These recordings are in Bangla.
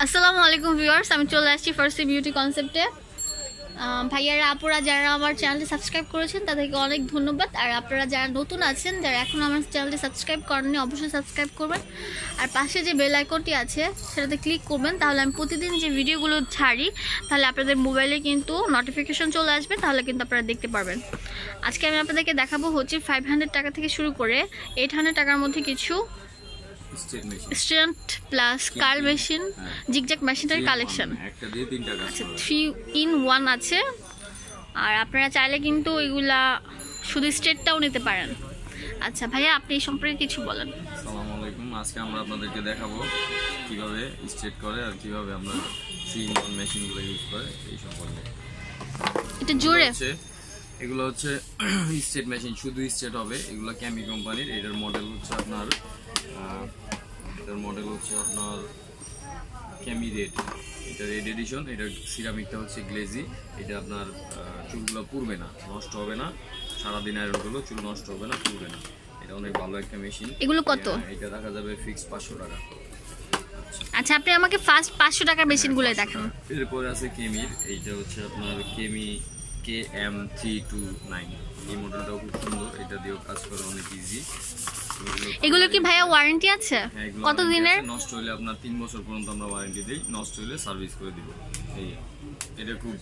আসসালামু আলাইকুম ভিউয়ার্স, আমি চলে আসছি ফার্সি বিউটি কনসেপ্টে। ভাইয়ারা আপুরা যারা আমার চ্যানেলটি সাবস্ক্রাইব করেছেন তাদেরকে অনেক ধন্যবাদ। আর আপনারা যারা নতুন আছেন, যারা এখনও আমার চ্যানেলটি সাবস্ক্রাইব করেননি, অবশ্যই সাবস্ক্রাইব করবেন। আর পাশে যে বেল আইকনটি আছে সেটাতে ক্লিক করবেন, তাহলে আমি প্রতিদিন যে ভিডিওগুলো ছাড়ি তাহলে আপনাদের মোবাইলে কিন্তু নোটিফিকেশন চলে আসবে, তাহলে কিন্তু আপনারা দেখতে পারবেন। আজকে আমি আপনাদেরকে দেখাবো হচ্ছে 500 টাকা থেকে শুরু করে 800 টাকার মধ্যে কিছু stand plus curl machine, zigzag মেশিনের কালেকশন। একটা দিয়ে 3 টাকা আছে, 3 in 1 আছে। আর আপনারা চাইলে কিন্তু এগুলা শুধু স্ট্রেটটাও নিতে পারেন। আচ্ছা ভাইয়া, আপনি এই সম্পর্কে কিছু বলেন। আসসালামু আলাইকুম। আজকে আমরা আপনাদেরকে দেখাবো কিভাবে স্ট্রেট করে আর কিভাবে আমরা 3 in 1 মেশিনগুলো ইউজ করে এই সম্পর্কে। এটা জোরে এগুলো হচ্ছে স্ট্রেট মেশিন, শুধু স্ট্রেট হবে। এগুলো ক্যামি কোম্পানির। এটার মডেল হচ্ছে আপনার ক্যামি রেড। এটা রেড এডিশন। এটার সিরামিকটা হচ্ছে গ্লেজি। এটা আপনার চুলগুলো পুড়বে না, নষ্ট হবে না। সারাদিন আয়রন করলেও চুল নষ্ট হবে না, পুড়বে না। এটা অনেক ভালো একটা মেশিন। এগুলো কত? এটা রাখা যাবে ফিক্স 500 টাকা। আচ্ছা, আপনি আমাকে ফার্স্ট 500 টাকার মেশিনগুলো দেখান। এরপরে আছে কেমির। এইটা হচ্ছে আপনার কেমি KM329। এই মডেলটাও খুব সুন্দর। এটা দিয়েও কাজ করা অনেক ইজি। এগুলো কি ভাইয়া ওয়ারেন্টি আছে? কত দিনের? নষ্ট হলে আপনার 3 বছর পর্যন্ত আমরা ওয়ারেন্টি দিই। নষ্ট হলে সার্ভিস করে দিব। এটা খুব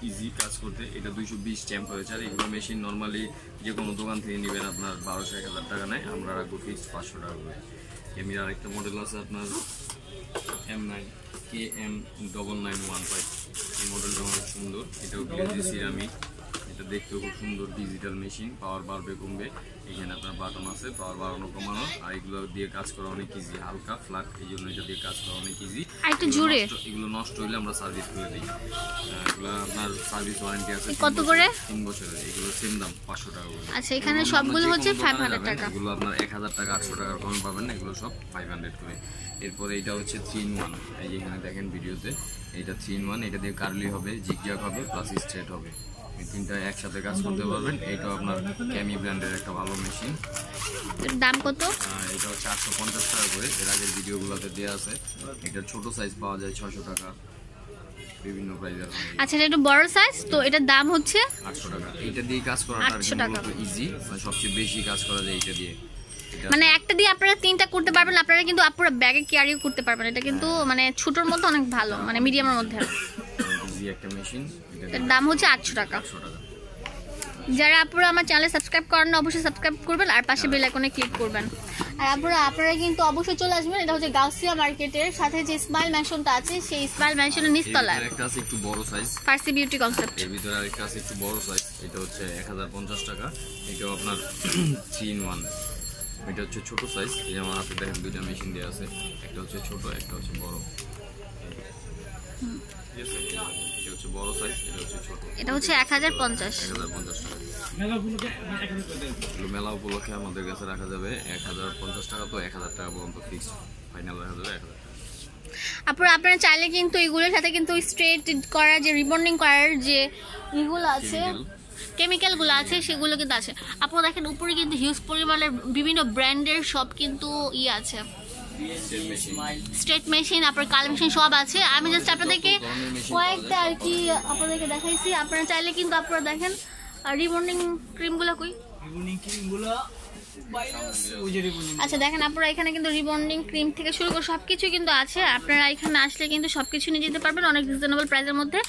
ইজি কাজ করতে। এটা 220 টেম্পারেচার। এগুলো মেশিন নর্মালি যে কোনো দোকান থেকে নেবেন আপনার 1200-1000 টাকা নেয়। আমরা রাখবো ফিক্সড 500 টাকা করে। কেমির আরেকটা মডেল আছে আপনার KM9915। এই মডেলটা অনেক সুন্দর। এটাও গ্লেজি সিরামিক। এটা দেখতেও খুব সুন্দর। Digital machine. পাওয়ার বাড়বে কমবে। এখানে আপনার বাটন আছে পাওয়ার বাড়ানো কমানো। আর এগুলো দিয়ে কাজ করা অনেক ইজি, হালকা ফ্ল্যাট, এই জন্য এটা দিয়ে কাজ করা অনেক ইজি। এগুলো নষ্ট হলে আমরা সার্ভিস করে দিই। এগুলো আপনার সার্ভিস ওয়ারেন্টি আছে কত করে? 3 বছরের। এগুলো সেম দাম 500 টাকা করে। আচ্ছা, এখানে সবগুলো হচ্ছে 500 টাকা। এগুলো আপনার 1000 টাকা 800 টাকার কমে পাবেন না। এগুলো সব 500 করে। এরপরে এটা হচ্ছে 3 in 1। এই যে এখানে দেখেন ভিডিওতে, এটা 3 in 1। এটা দিয়ে কার্লি হবে, জিগজ্যাগ হবে, প্লাস স্ট্রেট হবে। এই তিনটা একসাথে কাজ করতে পারবেন। এটা আপনার ক্যামি ব্র্যান্ডের একটা ভালো মেশিন। এর দাম কত? এটা হচ্ছে 850 টাকা করে। এর আগের ভিডিওগুলোতে দেওয়া আছে। এটা ছোট সাইজ পাওয়া যায় 600 টাকা, বিভিন্ন প্রাইজের। আচ্ছা, এটা একটু বড় সাইজ, তো এটার দাম হচ্ছে 800 টাকা। এটা দিয়ে কাজ করাটা মূলত ইজি, মানে সবচেয়ে বেশি কাজ করা যায় এটা দিয়ে। মানে একটা দিয়ে আপনারা 3টা করতে পারবেন। আপনারা কিন্তু আপনারা ব্যাগে ক্যারিও করতে পারবেন। এটা কিন্তু মানে ছোটর মধ্যে অনেক ভালো, মানে মিডিয়ামের মধ্যে ইজি একটা মেশিন। এর দাম হচ্ছে 800 টাকা। যারা আপনারা আমার চ্যানেল সাবস্ক্রাইব করেন না, অবশ্যই সাবস্ক্রাইব করবেন আর পাশে বেল আইকনে ক্লিক করবেন। আর আপনারা কিন্তু অবশ্যই চলে আসবেন। এটা হচ্ছে গাউসিয়া মার্কেটের সাথে যে স্মাইল ম্যানশনটা আছে, সেই স্মাইল ম্যানশনের নিচতলায় একটা আছে একটু বড় সাইজ, ফার্সি বিউটি কনসেপ্ট। এর ভিতরে আরেকটা আছে একটু বড় সাইজ। এটা হচ্ছে 1050 টাকা। এটাও আপনার 3 in 1। এটা হচ্ছে ছোট সাইজ। এই আমার হাতে দেখেন দুইটা মেশিন দেওয়া আছে, একটা হচ্ছে ছোট, একটা হচ্ছে বড়। ঠিক আছে, এটা হচ্ছে বড় সাইজ, এটা হচ্ছে ছোট। এটা হচ্ছে 1050 টাকা। মেলা উপলক্ষে আমাদের কাছে রাখা যাবে 1050 টাকা। তো 1000 টাকা পর্যন্ত ফিক্স, ফাইনাল রাখা যাবে 1000 টাকা। আপনারা চাইলে কিন্তু এগুলোর সাথে কিন্তু স্ট্রেট করার যে রিবন্ডিং করার যে এগুলো আছে, কেমিক্যালগুলো আছে, সেগুলো কিন্তু আছে। আপনারা দেখেন উপরে কিন্তু হিউজ পরিমাণের বিভিন্ন ব্র্যান্ডের সব কিন্তু আছে, স্ট্রেট মেশিন, আপনার কাল মেশিন সব আছে। আমি জাস্ট আপনাদেরকে কয়েকটা আর কি আপনাদেরকে দেখাইছি। আপনারা চাইলে কিন্তু আপনারা দেখেন রিবন্ডিং ক্রিমগুলো কই। আচ্ছা দেখেন, আপনারা এখানে কিন্তু রিবন্ডিং ক্রিম থেকে শুরু করে সবকিছু কিন্তু আছে। আপনারা এখানে আসলে কিন্তু সবকিছু নিয়ে যেতে পারবেন অনেক রিজনেবল প্রাইসের মধ্যে।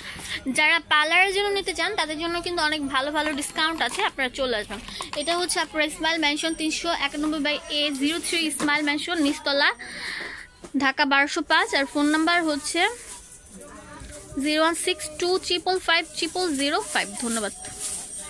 যারা পার্লারের জন্য নিতে চান তাদের জন্য কিন্তু অনেক ভালো ভালো ডিসকাউন্ট আছে, আপনারা চলে আসবেন। এটা হচ্ছে আপনার smile mansion 391/A03 smile mansion, নিচতলা, ঢাকা 1205। আর ফোন নাম্বার হচ্ছে 01625550005। ধন্যবাদ।